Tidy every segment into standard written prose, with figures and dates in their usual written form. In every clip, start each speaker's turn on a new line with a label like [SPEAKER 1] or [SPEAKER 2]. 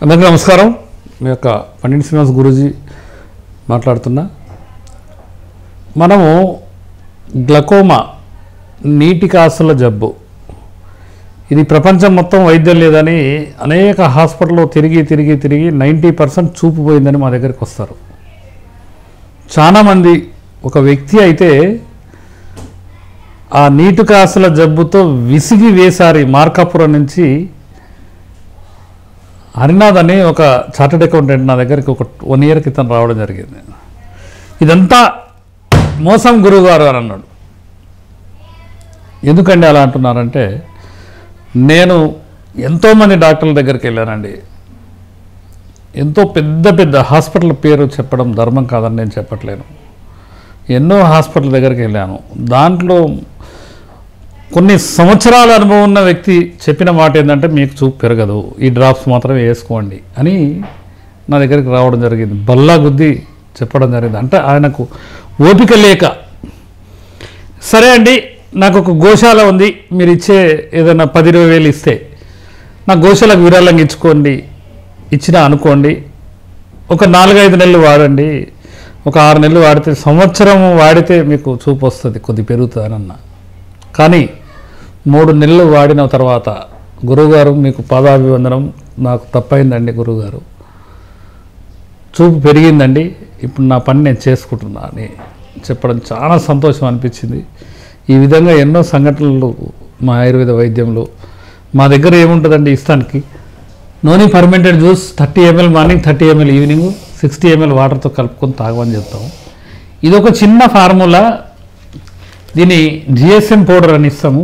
[SPEAKER 1] అందరికీ నమస్కారం. మీ యొక్క పండిట్ శ్రీనివాస్ గురూజీ మాట్లాడుతున్నా. మనము గ్లకోమా నీటి కాసుల జబ్బు, ఇది ప్రపంచం మొత్తం వైద్యం లేదని అనేక హాస్పిటల్లో తిరిగి 90% చూపు పోయిందని మా దగ్గరికి వస్తారు. చాలామంది ఒక వ్యక్తి అయితే ఆ నీటి కాసుల జబ్బుతో విసిగి వేసారి మార్కాపురం నుంచి హరినాథ్ అని ఒక చార్టెడ్ అకౌంటెంట్ నా దగ్గరికి ఒక 1 year క్రితం రావడం జరిగింది. ఇదంతా మోసం గురువు గారు అని అన్నాడు. ఎందుకండి అలా అంటున్నారంటే, నేను ఎంతోమంది డాక్టర్ల దగ్గరికి వెళ్ళానండి. ఎంతో పెద్ద హాస్పిటల్ పేరు చెప్పడం ధర్మం కాదని నేను చెప్పట్లేను. ఎన్నో హాస్పిటల్ దగ్గరికి వెళ్ళాను. దాంట్లో కొన్ని సంవత్సరాల అనుభవం ఉన్న వ్యక్తి చెప్పిన మాట ఏంటంటే, మీకు చూపు పెరగదు, ఈ డ్రాప్స్ మాత్రమే వేసుకోండి అని నా దగ్గరికి రావడం జరిగింది. బల్లా గుద్ది చెప్పడం జరిగింది. అంటే ఆయనకు ఓపిక లేక, సరే అండి నాకు ఒక గోశాల ఉంది, మీరు ఇచ్చే ఏదైనా 10-20 వేలు ఇస్తే నా గోశాలకు విరాళంగా ఇచ్చుకోండి, ఇచ్చినా అనుకోండి, ఒక 4-5 నెలలు వాడండి, ఒక 6 నెలలు వాడితే, సంవత్సరం వాడితే మీకు చూపు వస్తుంది, కొద్ది పెరుగుతుందని అన్న. కానీ 3 నెలలు వాడిన తర్వాత, గురువుగారు మీకు పాదాభివందనం, నాకు తప్పైందండి గురువుగారు, చూపు పెరిగిందండి, ఇప్పుడు నా పని నేను చేసుకుంటున్నా అని చెప్పడం చాలా సంతోషం అనిపించింది. ఈ విధంగా ఎన్నో సంఘటనలు మా ఆయుర్వేద వైద్యంలో. మా దగ్గర ఏముంటుందండి ఇస్తానికి, noni fermented juice 30 ml morning, 30 ml evening, 60 ml వాటర్తో కలుపుకొని తాగమని చెప్తాము. ఇది ఒక చిన్న ఫార్ములా, దీన్ని GSM పౌడర్ అని ఇస్తాము.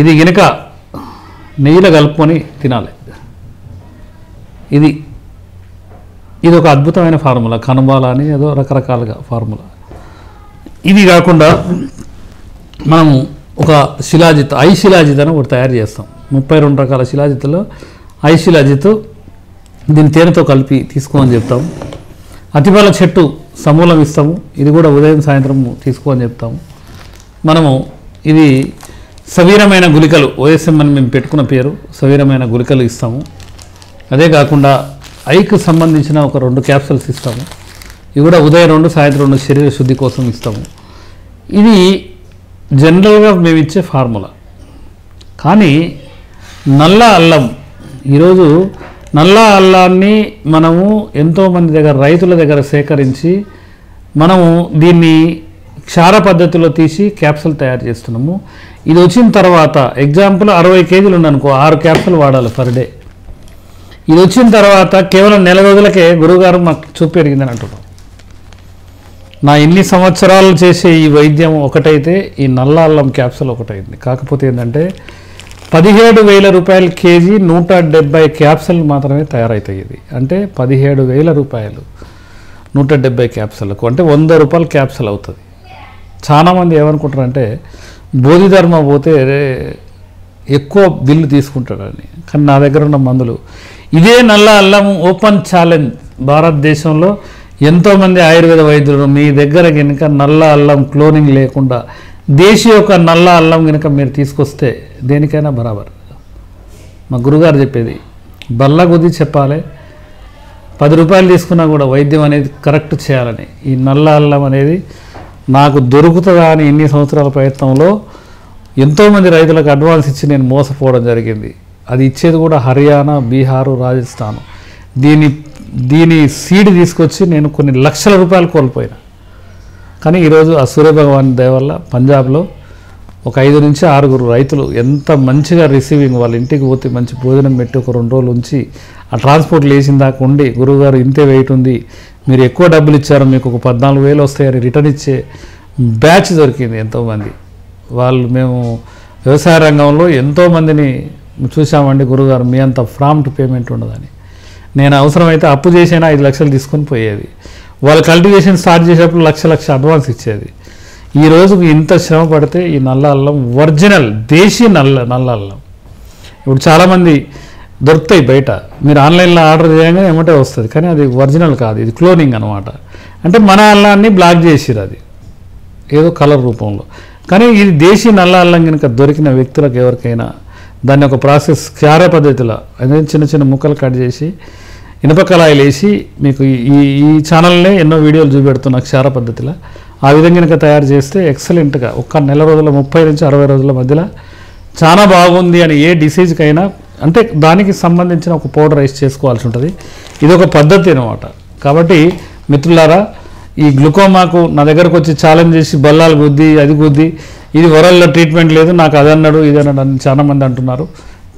[SPEAKER 1] ఇది గనక నెయ్యిలో కలుపుకొని తినాలి. ఇది ఒక అద్భుతమైన ఫార్ములా, కనుబాల అని ఏదో రకరకాలుగా ఫార్ములా. ఇది కాకుండా మనము ఒక శిలాజిత్, శిలాజిత్ అని ఒకటి తయారు చేస్తాం. 32 రకాల శిలాజిత్తులో శిలాజిత్, దీన్ని తేనెతో కలిపి తీసుకోమని చెప్తాము. అతిబల చెట్టు సమూలం ఇస్తాము, ఇది కూడా ఉదయం సాయంత్రం తీసుకోమని చెప్తాము. మనము ఇది సవీరమైన గుళికలు, OSM అని మేము పెట్టుకున్న పేరు, సవీరమైన గుళికలు ఇస్తాము. అదే కాకుండా ఐకి సంబంధించిన ఒక 2 క్యాప్సూల్స్ ఇస్తాము. ఇవి కూడా ఉదయం 2, సాయంత్రం 2 శరీర శుద్ధి కోసం ఇస్తాము. ఇది జనరల్గా మేము ఇచ్చే ఫార్ములా. కానీ నల్ల అల్లం, ఈరోజు నల్ల అల్లాన్ని మనము ఎంతోమంది దగ్గర, రైతుల దగ్గర సేకరించి మనము దీన్ని క్షార పద్ధతిలో తీసి క్యాప్సూల్ తయారు చేస్తున్నాము. ఇది వచ్చిన తర్వాత, ఎగ్జాంపుల్ 60 kg ఉందనుకో, 6 క్యాప్సూల్ వాడాలి పర్ డే. ఇది వచ్చిన తర్వాత కేవలం 1 నెల రోజులకే గురువుగారు మాకు చూపు పెరిగిందని అంటున్నాం. నా ఇన్ని సంవత్సరాలు చేసే ఈ వైద్యం ఒకటైతే ఈ నల్ల అల్లం క్యాప్సూల్ ఒకటైంది. కాకపోతే ఏంటంటే 17,000 రూపాయలు కేజీ, 170 క్యాప్సూల్ మాత్రమే తయారవుతాయి. ఇది అంటే 17,000 రూపాయలు 170 క్యాప్సూల్కు, అంటే 100 రూపాయలు క్యాప్సూల్ అవుతుంది. చాలామంది ఏమనుకుంటారంటే బోధిధర్మ పోతే ఎక్కువ బిల్లు తీసుకుంటాడని. కానీ నా దగ్గర ఉన్న మందులు ఇదే నల్ల అల్లం ఓపెన్ ఛాలెంజ్. భారతదేశంలో ఎంతోమంది ఆయుర్వేద వైద్యులు మీ దగ్గర కనుక నల్ల అల్లం క్లోనింగ్ లేకుండా దేశీ ఒక నల్ల అల్లం కనుక మీరు తీసుకొస్తే దేనికైనా బరాబర్. మా గురుగారు చెప్పేది బల్ల కొద్ది చెప్పాలి, 10 రూపాయలు తీసుకున్నా కూడా వైద్యం అనేది కరెక్ట్ చేయాలని. ఈ నల్ల అల్లం అనేది నాకు దొరుకుతుందా అని ఇన్ని సంవత్సరాల ప్రయత్నంలో ఎంతోమంది రైతులకు అడ్వాన్స్ ఇచ్చి నేను మోసపోవడం జరిగింది. అది ఇచ్చేది కూడా హర్యానా, బీహారు, రాజస్థాన్. దీని సీడ్ తీసుకొచ్చి నేను కొన్ని లక్షల రూపాయలు కోల్పోయినా. కానీ ఈరోజు ఆ సూర్యభగవాన్ దయ వల్ల పంజాబ్లో ఒక 5 నుంచి 6 రైతులు ఎంత మంచిగా రిసీవింగ్, వాళ్ళ ఇంటికి పోతే మంచి భోజనం పెట్టి ఒక 2 రోజులు ఉంచి ఆ ట్రాన్స్పోర్ట్ లేచిన దాకా ఉండి, గురువుగారు ఇంతే వెయిట్ ఉంది, మీరు ఎక్కువ డబ్బులు ఇచ్చారు, మీకు ఒక 14,000 వస్తాయని రిటర్న్ ఇచ్చే బ్యాచ్ దొరికింది ఎంతోమంది. మేము వ్యవసాయ రంగంలో ఎంతోమందిని చూసామండి, గురువుగారు మీ అంత ప్రాంప్ట్ పేమెంట్ ఉండదని. నేను అవసరమైతే అప్పు చేసైనా 5 లక్షలు తీసుకొని పోయేది. వాళ్ళు కల్టివేషన్ స్టార్ట్ చేసేటప్పుడు లక్ష అడ్వాన్స్ ఇచ్చేది. ఈ రోజుకి ఇంత శ్రమ పడితే ఈ నల్ల అల్లం ఒరిజినల్ దేశీ నల్ల అల్లం ఇప్పుడు చాలామంది దొరుకుతాయి బయట, మీరు ఆన్లైన్లో ఆర్డర్ చేయగానే ఏమంటే వస్తుంది, కానీ అది ఒరిజినల్ కాదు, ఇది క్లోనింగ్ అనమాట. అంటే మన అల్లాన్ని బ్లాక్ చేసిరు, అది ఏదో కలర్ రూపంలో. కానీ ఇది దేశీ నల్ల అల్లం కనుక దొరికిన వ్యక్తులకు ఎవరికైనా దాన్ని ఒక ప్రాసెస్ క్షార పద్ధతిలో, అదే చిన్న చిన్న ముక్కలు కట్ చేసి ఇనుప కళాయిలు వేసి మీకు ఈ ఈ ఛానల్నే ఎన్నో వీడియోలు చూపెడుతున్న క్షార పద్ధతిలో ఆ విధంగా కనుక తయారు చేస్తే ఎక్సలెంట్గా ఒక్క నెల రోజుల 30 నుంచి 60 రోజుల మధ్యలో చాలా బాగుంది అని ఏ డిసీజ్కైనా అంటే దానికి సంబంధించిన ఒక పౌడర్ వేసి చేసుకోవాల్సి ఉంటుంది. ఇది ఒక పద్ధతి అన్నమాట. కాబట్టి మిత్రులారా, ఈ గ్లూకోమాకు నా దగ్గరకు వచ్చి ఛాలెంజ్ చేసి బల్లాలు గుద్ది అది గుద్ది ఇది వరల్లో ట్రీట్మెంట్ లేదు నాకు అది అన్నాడు ఇది అన్నాడు అని చాలామంది అంటున్నారు.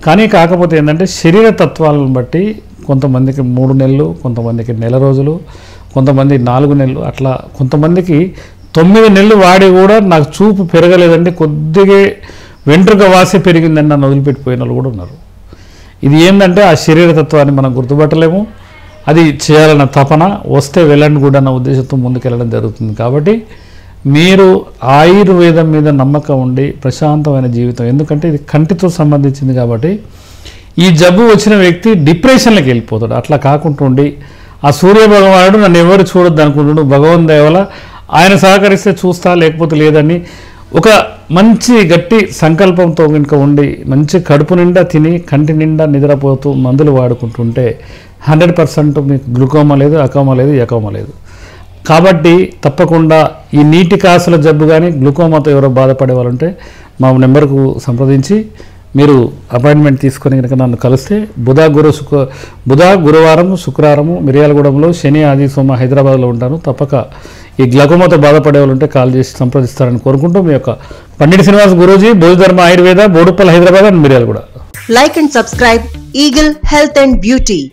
[SPEAKER 1] కానీ కాకపోతే ఏంటంటే శరీర తత్వాలను బట్టి కొంతమందికి 3 నెలలు, కొంతమందికి నెల రోజులు, కొంతమంది 4 నెలలు, అట్లా కొంతమందికి 9 నెలలు వాడి కూడా నాకు చూపు పెరగలేదండి, కొద్దిగా వెంట్రుక వాసి పెరిగిందని నన్ను వదిలిపెట్టిపోయిన వాళ్ళు కూడా ఉన్నారు. ఇది ఏంటంటే ఆ శరీర తత్వాన్ని మనం గుర్తుపట్టలేము. అది చేయాలన్న తపన, వస్తే వెళ్ళండి కూడా అన్న ఉద్దేశంతో ముందుకెళ్ళడం జరుగుతుంది. కాబట్టి మీరు ఆయుర్వేదం మీద నమ్మకం ఉండి ప్రశాంతమైన జీవితం, ఎందుకంటే ఇది కంటితో సంబంధించింది కాబట్టి ఈ జబ్బు వచ్చిన వ్యక్తి డిప్రెషన్లోకి వెళ్ళిపోతాడు. అట్లా కాకుండా ఉండి ఆ సూర్య భగవానుడు నన్ను ఎవరు చూడొద్దు అనుకుంటున్నాడు, భగవంతు దయ వల్ల ఆయన సహకరిస్తే చూస్తా లేకపోతే లేదని ఒక మంచి గట్టి సంకల్పంతో కనుక ఉండి మంచి కడుపు నిండా తిని కంటి నిండా నిద్రపోతూ మందులు వాడుకుంటుంటే 100% మీకు గ్లూకోమా లేదు, అకోమా లేదు, ఎకోమా లేదు. కాబట్టి తప్పకుండా ఈ నీటి కాసుల జబ్బు కానీ గ్లూకోమాతో ఎవరో బాధపడే వాళ్ళు ఉంటే మా నెంబర్కు సంప్రదించి మీరు అపాయింట్మెంట్ తీసుకొని కనుక నన్ను కలిస్తే బుధ గురువారం శుక్రవారము మిర్యాలగూడెంలో, శని ఆది సోమ హైదరాబాద్లో ఉంటాను. తప్పక ఈ గ్లూకోమాతో బాధపడే వాళ్ళు ఉంటే కాల్ చేసి సంప్రదిస్తారని కోరుకుంటూ మీ యొక్క Pandit Srinivas Guruji, Bodhidharma Ayurveda, Boduppal, Hyderabad and Miryalaguda.
[SPEAKER 2] Like and subscribe Eagle Health and Beauty.